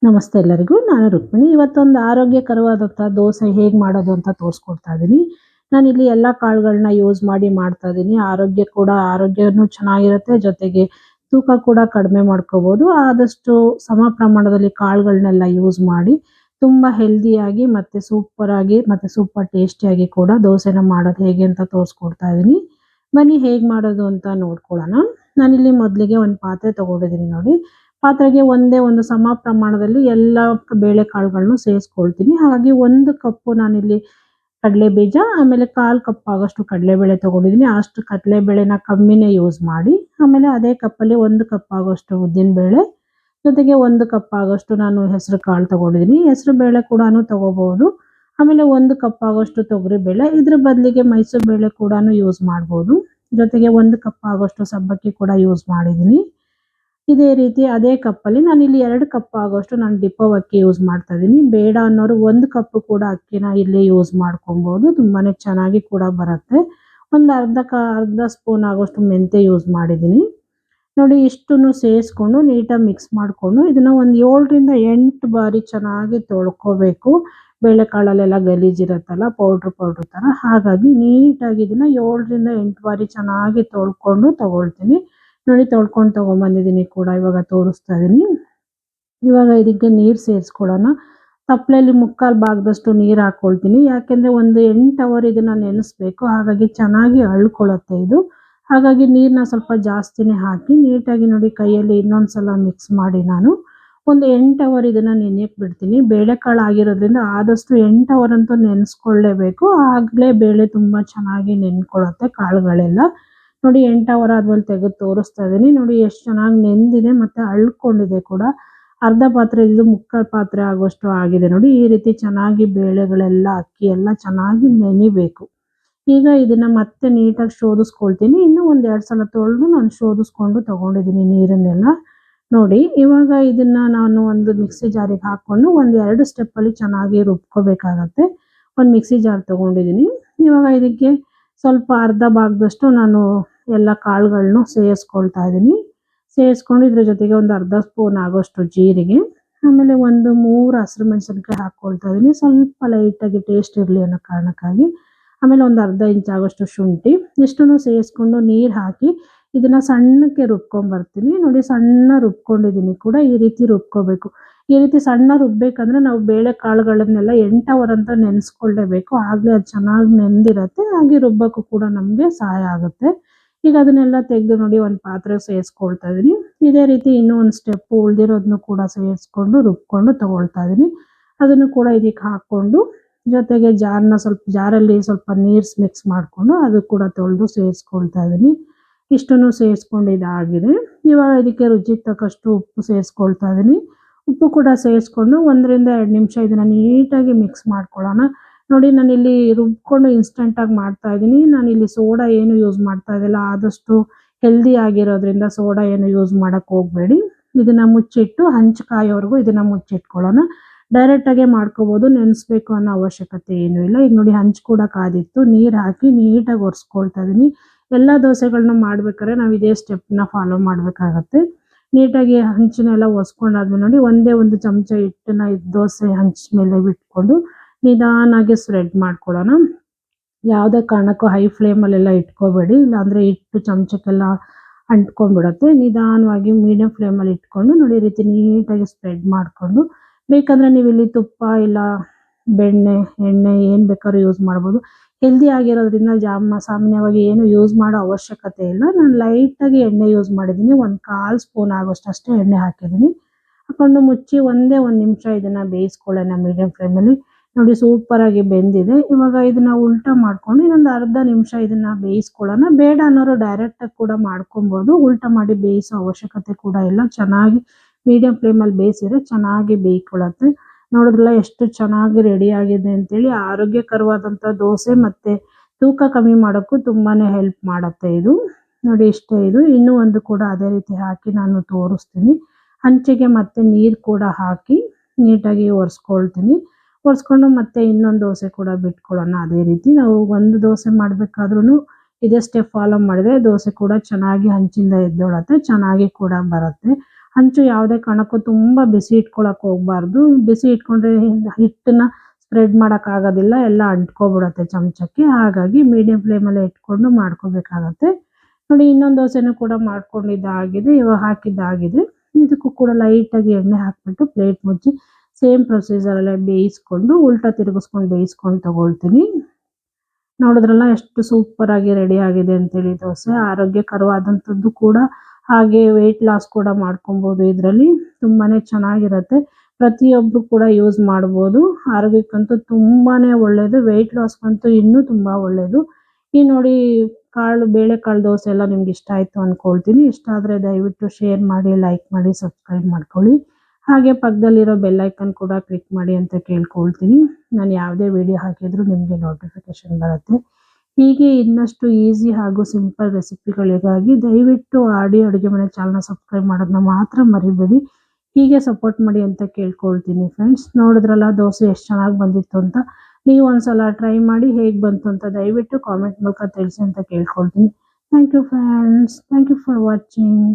ನಮಸ್ತೆ ಎಲ್ಲರಿಗೂ. ನಾನು ರುಕ್ಮಿಣಿ. ಇವತ್ತೊಂದು ಆರೋಗ್ಯಕರವಾದಂಥ ದೋಸೆ ಹೇಗೆ ಮಾಡೋದು ಅಂತ ತೋರಿಸ್ಕೊಡ್ತಾ ಇದ್ದೀನಿ. ನಾನಿಲ್ಲಿ ಎಲ್ಲ ಕಾಳುಗಳನ್ನ ಯೂಸ್ ಮಾಡಿ ಮಾಡ್ತಾ ಇದ್ದೀನಿ. ಆರೋಗ್ಯನೂ ಚೆನ್ನಾಗಿರುತ್ತೆ. ಜೊತೆಗೆ ತೂಕ ಕೂಡ ಕಡಿಮೆ ಮಾಡ್ಕೋಬೋದು. ಆದಷ್ಟು ಸಮ ಪ್ರಮಾಣದಲ್ಲಿ ಕಾಳುಗಳನ್ನೆಲ್ಲ ಯೂಸ್ ಮಾಡಿ ತುಂಬ ಹೆಲ್ದಿಯಾಗಿ ಮತ್ತು ಸೂಪರಾಗಿ ಮತ್ತು ಸೂಪರ್ ಟೇಸ್ಟಿಯಾಗಿ ಕೂಡ ದೋಸೆನ ಮಾಡೋದು ಹೇಗೆ ಅಂತ ತೋರಿಸ್ಕೊಡ್ತಾ ಇದ್ದೀನಿ. ಬನ್ನಿ ಹೇಗೆ ಮಾಡೋದು ಅಂತ ನೋಡ್ಕೊಳ್ಳೋಣ. ನಾನಿಲ್ಲಿ ಮೊದಲಿಗೆ ಒಂದು ಪಾತ್ರೆ ತೊಗೊಂಡಿದ್ದೀನಿ ನೋಡಿ. ಪಾತ್ರೆಗೆ ಒಂದೇ ಒಂದು ಸಮ ಪ್ರಮಾಣದಲ್ಲಿ ಎಲ್ಲ ಬೇಳೆಕಾಳುಗಳನ್ನು ಸೇರಿಸ್ಕೊಳ್ತೀನಿ. ಹಾಗಾಗಿ 1 ಕಪ್ಪು ನಾನಿಲ್ಲಿ ಕಡಲೆಬೀಜ, ಆಮೇಲೆ 1/4 ಕಪ್ ಆಗೋಷ್ಟು ಕಡಲೆಬೇಳೆ ತೊಗೊಂಡಿದ್ದೀನಿ. ಅಷ್ಟು ಕಡಲೆಬೇಳೆನ ಕಮ್ಮಿನೇ ಯೂಸ್ ಮಾಡಿ. ಆಮೇಲೆ ಅದೇ ಕಪ್ಪಲ್ಲಿ 1 ಕಪ್ ಆಗೋಷ್ಟು ಉದ್ದಿನಬೇಳೆ, ಜೊತೆಗೆ 1 ಕಪ್ ಆಗೋಷ್ಟು ನಾನು ಹೆಸರು ಕಾಳು ತೊಗೊಂಡಿದ್ದೀನಿ. ಹೆಸರು ಬೇಳೆ ಕೂಡ ತೊಗೋಬೋದು. ಆಮೇಲೆ 1 ಕಪ್ ಆಗೋಷ್ಟು ತೊಗರಿಬೇಳೆ, ಇದ್ರ ಬದಲಿಗೆ ಮೈಸೂರು ಬೇಳೆ ಕೂಡ ಯೂಸ್ ಮಾಡ್ಬೋದು. ಜೊತೆಗೆ 1 ಕಪ್ ಆಗೋಷ್ಟು ಸಬ್ಬಕ್ಕಿ ಕೂಡ ಯೂಸ್ ಮಾಡಿದ್ದೀನಿ. ಇದೇ ರೀತಿ ಅದೇ ಕಪ್ಪಲ್ಲಿ ನಾನಿಲ್ಲಿ 2 ಕಪ್ ಆಗೋಷ್ಟು ನಾನು ಡಿಪೋ ಅಕ್ಕಿ ಯೂಸ್ ಮಾಡ್ತಾ ಇದ್ದೀನಿ. ಬೇಡ ಅನ್ನೋರು 1 ಕಪ್ ಕೂಡ ಅಕ್ಕಿನ ಇಲ್ಲಿ ಯೂಸ್ ಮಾಡ್ಕೊಬೋದು. ತುಂಬಾನೇ ಚೆನ್ನಾಗಿ ಕೂಡ ಬರುತ್ತೆ. ಒಂದು ಅರ್ಧ ಸ್ಪೂನ್ ಆಗೋಷ್ಟು ಮೆಂತೆ ಯೂಸ್ ಮಾಡಿದ್ದೀನಿ. ನೋಡಿ ಇಷ್ಟನ್ನು ಸೇರಿಸ್ಕೊಂಡು ನೀಟಾಗಿ ಮಿಕ್ಸ್ ಮಾಡಿಕೊಂಡು ಇದನ್ನ ಒಂದು 7ರಿಂದ 8 ಬಾರಿ ಚೆನ್ನಾಗಿ ತೊಳ್ಕೊಬೇಕು. ಬೇಳೆಕಾಳಲ್ಲೆಲ್ಲ ಗಲೀಜಿರುತ್ತಲ್ಲ, ಪೌಡ್ರ್ ಥರ. ಹಾಗಾಗಿ ನೀಟಾಗಿ ಇದನ್ನ 7ರಿಂದ 8 ಬಾರಿ ಚೆನ್ನಾಗಿ ತೊಳ್ಕೊಂಡು ತಗೊಳ್ತೀನಿ. ನೋಡಿ ತೊಳ್ಕೊಂಡು ತೊಗೊಂಬಂದಿದ್ದೀನಿ ಕೂಡ, ಇವಾಗ ತೋರಿಸ್ತಾ ಇದ್ದೀನಿ. ಇವಾಗ ಇದಕ್ಕೆ ನೀರು ಸೇರಿಸ್ಕೊಳ್ಳೋಣ. ತಪ್ಪಲೆಯಲ್ಲಿ 3/4 ಭಾಗದಷ್ಟು ನೀರು ಹಾಕ್ಕೊಳ್ತೀನಿ. ಯಾಕೆಂದರೆ ಒಂದು 8 ಅವರ್ ಇದನ್ನು ನೆನೆಸ್ಬೇಕು. ಹಾಗಾಗಿ ಚೆನ್ನಾಗಿ ಅಳ್ಕೊಳ್ಳುತ್ತೆ ಇದು. ಹಾಗಾಗಿ ನೀರನ್ನ ಸ್ವಲ್ಪ ಜಾಸ್ತಿನೇ ಹಾಕಿ ನೀಟಾಗಿ ನೋಡಿ ಕೈಯಲ್ಲಿ ಇನ್ನೊಂದು ಸಲ ಮಿಕ್ಸ್ ಮಾಡಿ ನಾನು ಒಂದು 8 ಅವರ್ ಇದನ್ನು ನೆನೆಯಕ್ಕೆ ಬಿಡ್ತೀನಿ. ಬೇಳೆಕಾಳು ಆಗಿರೋದ್ರಿಂದ ಆದಷ್ಟು 8 ಅವರ್ ಅಂತೂ ನೆನೆಸ್ಕೊಳ್ಳೇಬೇಕು. ಆಗಲೇ ಬೇಳೆ ತುಂಬ ಚೆನ್ನಾಗಿ ನೆನ್ಕೊಳ್ಳುತ್ತೆ ಕಾಳುಗಳೆಲ್ಲ. ನೋಡಿ 8 ಅವರ್ ಆದ್ಮೇಲೆ ತೆಗೆದು ತೋರಿಸ್ತಾ ಇದ್ದೀನಿ. ನೋಡಿ ಎಷ್ಟು ಚೆನ್ನಾಗಿ ನೆಂದಿದೆ ಮತ್ತು ಅಳ್ಕೊಂಡಿದೆ ಕೂಡ. ಅರ್ಧ ಪಾತ್ರೆ ಇದು 3/4 ಪಾತ್ರೆ ಆಗೋಷ್ಟು ಆಗಿದೆ ನೋಡಿ. ಈ ರೀತಿ ಚೆನ್ನಾಗಿ ಬೇಳೆಗಳೆಲ್ಲ ಅಕ್ಕಿ ಎಲ್ಲ ಚೆನ್ನಾಗಿ ನೆನಿಬೇಕು. ಈಗ ಇದನ್ನ ಮತ್ತೆ ನೀಟಾಗಿ ಶೋಧಿಸ್ಕೊಳ್ತೀನಿ. ಇನ್ನೂ ಒಂದು 2 ಸಲ ತೊಳೆದು ನಾನು ಶೋಧಿಸ್ಕೊಂಡು ತಗೊಂಡಿದ್ದೀನಿ ನೀರನ್ನೆಲ್ಲ. ನೋಡಿ ಇವಾಗ ಇದನ್ನ ನಾನು ಒಂದು ಮಿಕ್ಸಿ ಜಾರಿಗೆ ಹಾಕ್ಕೊಂಡು ಒಂದು 2 ಸ್ಟೆಪ್ಪಲ್ಲಿ ಚೆನ್ನಾಗಿ ರುಬ್ಕೋಬೇಕಾಗತ್ತೆ. ಒಂದು ಮಿಕ್ಸಿ ಜಾರ್ ತೊಗೊಂಡಿದ್ದೀನಿ. ಇವಾಗ ಇದಕ್ಕೆ ಸ್ವಲ್ಪ ಅರ್ಧ ಭಾಗದಷ್ಟು ನಾನು ಎಲ್ಲ ಕಾಳುಗಳನ್ನು ಸೇರಿಸ್ಕೊಳ್ತಾ ಇದ್ದೀನಿ. ಸೇರಿಸ್ಕೊಂಡು ಇದ್ರ ಜೊತೆಗೆ ಒಂದು ಅರ್ಧ ಸ್ಪೂನ್ ಆಗೋಷ್ಟು ಜೀರಿಗೆ, ಆಮೇಲೆ ಒಂದು 3 ಹಸಿರು ಮೆಣಸಿನ್ಕಾಯಿ ಹಾಕ್ಕೊಳ್ತಾ ಇದ್ದೀನಿ. ಸ್ವಲ್ಪ ಲೈಟಾಗಿ ಟೇಸ್ಟ್ ಇರಲಿ ಅನ್ನೋ ಕಾರಣಕ್ಕಾಗಿ. ಆಮೇಲೆ ಒಂದು ಅರ್ಧ ಇಂಚ್ ಆಗೋಷ್ಟು ಶುಂಠಿ. ಇಷ್ಟನ್ನು ಸೇರಿಸ್ಕೊಂಡು ನೀರು ಹಾಕಿ ಇದನ್ನ ಸಣ್ಣಕ್ಕೆ ರುಬ್ಕೊಂಬರ್ತೀನಿ. ನೋಡಿ ಸಣ್ಣ ರುಬ್ಕೊಂಡಿದ್ದೀನಿ ಕೂಡ. ಈ ರೀತಿ ರುಬ್ಕೋಬೇಕು. ಈ ರೀತಿ ಸಣ್ಣ ರುಬ್ಬೇಕಂದ್ರೆ ನಾವು ಬೇಳೆ ಕಾಳುಗಳನ್ನೆಲ್ಲ 8 ಅವರ್ ಅಂತ ನೆನೆಸ್ಕೊಳ್ಳೇಬೇಕು. ಆಗಲೇ ಅದು ಚೆನ್ನಾಗಿ ನೆಂದಿರತ್ತೆ. ಹಾಗೆ ರುಬ್ಬಕ್ಕೂ ಕೂಡ ನಮಗೆ ಸಹಾಯ ಆಗುತ್ತೆ. ಈಗ ಅದನ್ನೆಲ್ಲ ತೆಗೆದು ನೋಡಿ ಒಂದು ಪಾತ್ರೆಗೆ ಸೇರಿಸ್ಕೊಳ್ತಾ ಇದ್ದೀನಿ. ಇದೇ ರೀತಿ ಇನ್ನೂ ಒಂದು ಸ್ಟೆಪ್ಪು ಉಳಿದಿರೋದನ್ನು ಕೂಡ ಸೇರಿಸ್ಕೊಂಡು ರುಬ್ಕೊಂಡು ತಗೊಳ್ತಾ ಇದ್ದೀನಿ. ಅದನ್ನು ಕೂಡ ಇದಕ್ಕೆ ಹಾಕ್ಕೊಂಡು ಜೊತೆಗೆ ಜಾರಲ್ಲಿ ಸ್ವಲ್ಪ ನೀರು ಮಿಕ್ಸ್ ಮಾಡಿಕೊಂಡು ಅದು ಕೂಡ ತೊಳೆದು ಸೇರಿಸ್ಕೊಳ್ತಾ ಇದ್ದೀನಿ. ಇಷ್ಟನ್ನು ಸೇರಿಸ್ಕೊಂಡು ಇದಾಗಿದೆ. ಇವಾಗ ಇದಕ್ಕೆ ರುಚಿಗೆ ತಕ್ಕಷ್ಟು ಉಪ್ಪು ಸೇರಿಸ್ಕೊಳ್ತಾ ಇದ್ದೀನಿ. ಉಪ್ಪು ಕೂಡ ಸೇರಿಸ್ಕೊಂಡು 1ರಿಂದ 2 ನಿಮಿಷ ಇದನ್ನು ನೀಟಾಗಿ ಮಿಕ್ಸ್ ಮಾಡ್ಕೊಳ್ಳೋಣ. ನೋಡಿ ನಾನಿಲ್ಲಿ ರುಬ್ಕೊಂಡು ಇನ್ಸ್ಟೆಂಟಾಗಿ ಮಾಡ್ತಾ ಇದ್ದೀನಿ. ನಾನಿಲ್ಲಿ ಸೋಡಾ ಏನು ಯೂಸ್ ಮಾಡ್ತಾ ಇದ್ದಿಲ್ಲ. ಆದಷ್ಟು ಹೆಲ್ದಿ ಆಗಿರೋದ್ರಿಂದ ಸೋಡಾ ಏನು ಯೂಸ್ ಮಾಡೋಕ್ಕೆ ಹೋಗಬೇಡಿ. ಇದನ್ನು ಮುಚ್ಚಿಟ್ಟು ಹಂಚು ಕಾಯೋವರೆಗೂ ಇದನ್ನು ಮುಚ್ಚಿಟ್ಕೊಳ್ಳೋಣ. ಡೈರೆಕ್ಟಾಗೆ ಮಾಡ್ಕೋಬೋದು. ನೆನೆಸ್ಬೇಕು ಅನ್ನೋ ಅವಶ್ಯಕತೆ ಏನೂ ಇಲ್ಲ. ಈಗ ನೋಡಿ ಹಂಚು ಕೂಡ ಕಾದಿತ್ತು. ನೀರು ಹಾಕಿ ನೀಟಾಗಿ ಒರೆಸ್ಕೊಳ್ತಾ ಇದ್ದೀನಿ. ಎಲ್ಲ ದೋಸೆಗಳನ್ನ ಮಾಡ್ಬೇಕಾದ್ರೆ ನಾವು ಇದೇ ಸ್ಟೆಪ್ನ ಫಾಲೋ ಮಾಡಬೇಕಾಗತ್ತೆ. ನೀಟಾಗಿ ಹಂಚನ್ನೆಲ್ಲ ಒರೆಸ್ಕೊಂಡಾದ್ಮೇಲೆ ನೋಡಿ ಒಂದೇ ಒಂದು ಚಮಚ ಹಿಟ್ಟನ್ನ ದೋಸೆ ಹಂಚ್ ಮೇಲೆ ಬಿಟ್ಕೊಂಡು ನಿಧಾನಾಗಿ ಸ್ಪ್ರೆಡ್ ಮಾಡ್ಕೊಳ್ಳೋಣ. ಯಾವುದೇ ಕಾರಣಕ್ಕೂ ಹೈ ಫ್ಲೇಮಲ್ಲೆಲ್ಲ ಇಟ್ಕೋಬೇಡಿ. ಇಲ್ಲಾಂದರೆ ಹಿಟ್ಟು ಚಮಚಕ್ಕೆಲ್ಲ ಅಂಟ್ಕೊಂಡ್ಬಿಡುತ್ತೆ. ನಿಧಾನವಾಗಿ ಮೀಡಿಯಮ್ ಫ್ಲೇಮಲ್ಲಿ ಇಟ್ಕೊಂಡು ನೋಡಿ ಈ ರೀತಿ ನೀಟಾಗಿ ಸ್ಪ್ರೆಡ್ ಮಾಡಿಕೊಂಡು, ಬೇಕಂದರೆ ನೀವಿಲ್ಲಿ ತುಪ್ಪ ಇಲ್ಲ ಬೆಣ್ಣೆ, ಎಣ್ಣೆ ಏನು ಬೇಕಾದ್ರೂ ಯೂಸ್ ಮಾಡ್ಬೋದು. ಹೆಲ್ದಿ ಆಗಿರೋದ್ರಿಂದ ಸಾಮಾನ್ಯವಾಗಿ ಏನು ಯೂಸ್ ಮಾಡೋ ಅವಶ್ಯಕತೆ ಇಲ್ಲ. ನಾನು ಲೈಟಾಗಿ ಎಣ್ಣೆ ಯೂಸ್ ಮಾಡಿದ್ದೀನಿ. ಒಂದು 1/4 ಸ್ಪೂನ್ ಆಗೋಷ್ಟು ಅಷ್ಟೇ ಎಣ್ಣೆ ಹಾಕಿದ್ದೀನಿ. ಹಾಕ್ಕೊಂಡು ಮುಚ್ಚಿ ಒಂದೇ 1 ನಿಮಿಷ ಇದನ್ನು ಬೇಯಿಸ್ಕೊಳ್ಳೋಣ ಮೀಡಿಯಮ್ ಫ್ಲೇಮಲ್ಲಿ. ನೋಡಿ ಸೂಪರಾಗಿ ಬೆಂದಿದೆ. ಇವಾಗ ಇದನ್ನ ಉಲ್ಟಾ ಮಾಡಿಕೊಂಡು ಇನ್ನೊಂದು ಅರ್ಧ ನಿಮಿಷ ಇದನ್ನು ಬೇಯಿಸ್ಕೊಳ್ಳೋಣ. ಬೇಡ ಅನ್ನೋರು ಡೈರೆಕ್ಟಾಗಿ ಕೂಡ ಮಾಡ್ಕೊಬೋದು. ಉಲ್ಟಾ ಮಾಡಿ ಬೇಯಿಸೋ ಅವಶ್ಯಕತೆ ಕೂಡ ಇಲ್ಲ. ಚೆನ್ನಾಗಿ ಮೀಡಿಯಮ್ ಫ್ಲೇಮಲ್ಲಿ ಬೇಯಿಸಿದ್ರೆ ಚೆನ್ನಾಗಿ ಬೇಯ್ಕೊಳ್ಳುತ್ತೆ. ನೋಡಿದ್ರಲ್ಲ ಎಷ್ಟು ಚೆನ್ನಾಗಿ ರೆಡಿಯಾಗಿದೆ ಅಂತೇಳಿ. ಆರೋಗ್ಯಕರವಾದಂಥ ದೋಸೆ ಮತ್ತು ತೂಕ ಕಮ್ಮಿ ಮಾಡೋಕ್ಕೂ ತುಂಬಾ ಹೆಲ್ಪ್ ಮಾಡುತ್ತೆ ಇದು. ನೋಡಿ ಇಷ್ಟೇ ಇದು. ಇನ್ನೂ ಒಂದು ಕೂಡ ಅದೇ ರೀತಿ ಹಾಕಿ ನಾನು ತೋರಿಸ್ತೀನಿ. ಹಂಚಿಗೆ ಮತ್ತೆ ನೀರು ಕೂಡ ಹಾಕಿ ನೀಟಾಗಿ ಒರೆಸ್ಕೊಳ್ತೀನಿ. ಒರೆಸ್ಕೊಂಡು ಮತ್ತೆ ಇನ್ನೊಂದು ದೋಸೆ ಕೂಡ ಬಿಟ್ಕೊಳ್ಳೋಣ. ಅದೇ ರೀತಿ ನಾವು ಒಂದು ದೋಸೆ ಮಾಡಬೇಕಾದ್ರೂ ಇದೇ ಸ್ಟೆಪ್ ಫಾಲೋ ಮಾಡಿದ್ರೆ ದೋಸೆ ಕೂಡ ಚೆನ್ನಾಗಿ ಹಂಚಿಂದ ಎದ್ದೊಳುತ್ತೆ, ಚೆನ್ನಾಗಿ ಕೂಡ ಬರುತ್ತೆ. ಹಂಚು ಯಾವುದೇ ಕಾರಣಕ್ಕೂ ತುಂಬ ಬಿಸಿ ಇಟ್ಕೊಳಕ್ಕೆ ಹೋಗಬಾರ್ದು. ಬಿಸಿ ಇಟ್ಕೊಂಡ್ರೆ ಹಿಟ್ಟನ್ನ ಸ್ಪ್ರೆಡ್ ಮಾಡೋಕ್ಕಾಗೋದಿಲ್ಲ, ಎಲ್ಲ ಅಂಟ್ಕೊಬಿಡುತ್ತೆ ಚಮಚಕ್ಕೆ. ಹಾಗಾಗಿ ಮೀಡಿಯಂ ಫ್ಲೇಮಲ್ಲೇ ಇಟ್ಕೊಂಡು ಮಾಡ್ಕೋಬೇಕಾಗತ್ತೆ. ನೋಡಿ ಇನ್ನೊಂದು ದೋಸೆನೂ ಕೂಡ ಮಾಡ್ಕೊಂಡಿದ್ದಾಗಿದೆ, ಇವಾಗ ಹಾಕಿದ್ದಾಗಿದೆ. ಇದಕ್ಕೂ ಕೂಡ ಲೈಟಾಗಿ ಎಣ್ಣೆ ಹಾಕ್ಬಿಟ್ಟು ಪ್ಲೇಟ್ ಮುಚ್ಚಿ ಸೇಮ್ ಪ್ರೊಸೀಜರಲ್ಲೇ ಬೇಯಿಸ್ಕೊಂಡು ಉಲ್ಟಾ ತಿರುಗಿಸ್ಕೊಂಡು ಬೇಯಿಸ್ಕೊಂಡು ತಗೊಳ್ತೀನಿ. ನೋಡಿದ್ರಲ್ಲ ಎಷ್ಟು ಸೂಪರಾಗಿ ರೆಡಿ ಆಗಿದೆ ಅಂತೇಳಿ ದೋಸೆ. ಆರೋಗ್ಯಕರವಾದಂಥದ್ದು ಕೂಡ, ಹಾಗೆ ವೆಯ್ಟ್ ಲಾಸ್ ಕೂಡ ಮಾಡ್ಕೊಬೋದು ಇದರಲ್ಲಿ. ತುಂಬಾ ಚೆನ್ನಾಗಿರುತ್ತೆ. ಪ್ರತಿಯೊಬ್ಬರು ಕೂಡ ಯೂಸ್ ಮಾಡ್ಬೋದು. ಆರೋಗ್ಯಕ್ಕಂತೂ ತುಂಬಾ ಒಳ್ಳೆಯದು. ವೆಯ್ಟ್ ಲಾಸ್ಗಂತೂ ಇನ್ನೂ ತುಂಬ ಒಳ್ಳೆಯದು. ಈ ನೋಡಿ ಬೇಳೆಕಾಳು ದೋಸೆ ಎಲ್ಲ ನಿಮ್ಗೆ ಇಷ್ಟ ಆಯಿತು ಅಂದ್ಕೊಳ್ತೀನಿ. ಇಷ್ಟ ಆದರೆ ದಯವಿಟ್ಟು ಶೇರ್ ಮಾಡಿ, ಲೈಕ್ ಮಾಡಿ, ಸಬ್ಸ್ಕ್ರೈಬ್ ಮಾಡ್ಕೊಳ್ಳಿ. ಹಾಗೆ ಪಕ್ಕದಲ್ಲಿರೋ ಬೆಲ್ ಐಕನ್ ಕೂಡ ಕ್ಲಿಕ್ ಮಾಡಿ ಅಂತ ಕೇಳ್ಕೊಳ್ತೀನಿ. ನಾನು ಯಾವುದೇ ವಿಡಿಯೋ ಹಾಕಿದರೂ ನಿಮಗೆ ನೋಟಿಫಿಕೇಷನ್ ಬರುತ್ತೆ. ಹೀಗೆ ಇನ್ನಷ್ಟು ಈಸಿ ಹಾಗೂ ಸಿಂಪಲ್ ರೆಸಿಪಿಗಳಿಗಾಗಿ ದಯವಿಟ್ಟು ಆಡಿ ಅಡುಗೆ ಮನೆ ಚಾನಲ್ನ ಸಬ್ಸ್ಕ್ರೈಬ್ ಮಾಡೋದನ್ನ ಮಾತ್ರ ಮರಿಬೇಡಿ. ಹೀಗೆ ಸಪೋರ್ಟ್ ಮಾಡಿ ಅಂತ ಕೇಳ್ಕೊಳ್ತೀನಿ ಫ್ರೆಂಡ್ಸ್. ನೋಡಿದ್ರಲ್ಲ ದೋಸೆ ಎಷ್ಟು ಚೆನ್ನಾಗಿ ಬಂದಿತ್ತು ಅಂತ. ನೀವು ಒಂದ್ಸಲ ಟ್ರೈ ಮಾಡಿ ಹೇಗೆ ಬಂತು ಅಂತ ದಯವಿಟ್ಟು ಕಾಮೆಂಟ್ ಮೂಲಕ ತಿಳಿಸಿ ಅಂತ ಕೇಳ್ಕೊಳ್ತೀನಿ. Thank you friends. Thank you for watching.